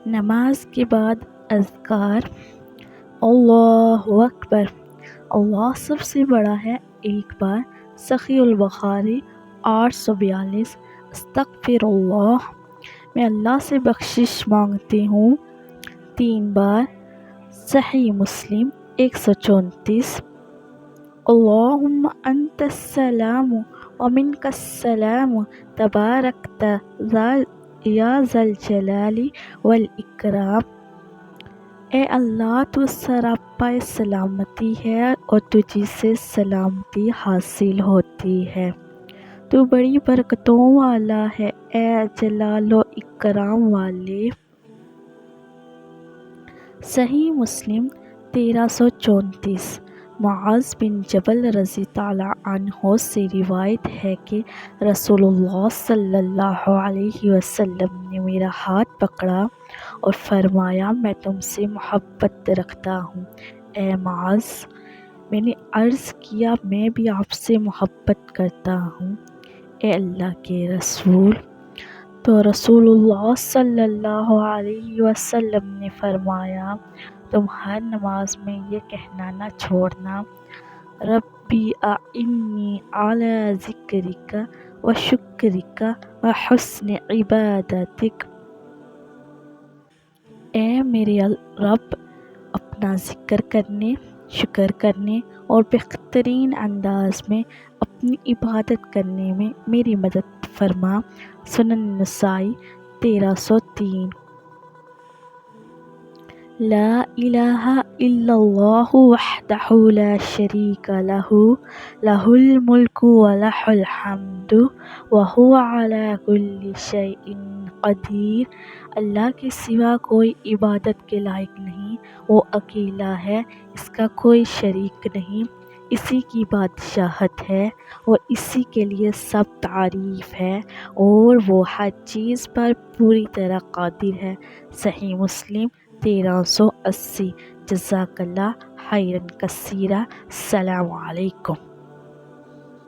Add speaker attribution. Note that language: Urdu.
Speaker 1: نماز کے بعد اذکار: اللہ اکبر، اللہ سب سے بڑا ہے، ایک بار۔ صحیح البخاری 842۔ استغفر اللہ، میں اللہ سے بخشش مانگتی ہوں، 3 بار۔ صحیح مسلم 134۔ اللہم انت السلام ومنک السلام تبارکت یا ذا الجلال والاکرام۔ اے اللہ، تو سراپا سلامتی ہے اور تجھی سے سلامتی حاصل ہوتی ہے، تو بڑی برکتوں والا ہے، اے جلال و اکرام والے۔ صحیح مسلم 1334۔ معاذ بن جبل رضی اللہ عنہ سے روایت ہے کہ رسول اللہ صلی اللہ علیہ وسلم نے میرا ہاتھ پکڑا اور فرمایا، میں تم سے محبت رکھتا ہوں۔ اے معاذ، میں نے عرض کیا، میں بھی آپ سے محبت کرتا ہوں، اے اللہ کے رسول۔ تو رسول اللہ صلی اللہ علیہ وسلم نے فرمایا، تم ہر نماز میں یہ کہنا نہ چھوڑنا، ربی اعنی علی ذکرک و شکرک و حسن عبادتک۔ اے میرے رب، اپنا ذکر کرنے، شکر کرنے اور بہترین انداز میں اپنی عبادت کرنے میں میری مدد فرما۔ سنن نسائی 1303۔ لا الہ الا اللہ وحدہ لا شریک لہ، لہ الملک و لہ الحمد وہو علی کل شیء قدیر۔ اللہ کے سوا کوئی عبادت کے لائق نہیں، وہ اکیلا ہے، اس کا کوئی شریک نہیں، اسی کی بادشاہت ہے اور اسی کے لیے سب تعریف ہے، اور وہ ہر چیز پر پوری طرح قادر ہے۔ صحیح مسلم 1380۔ جزاک اللہ خیرا کثیرا۔ السلام علیکم۔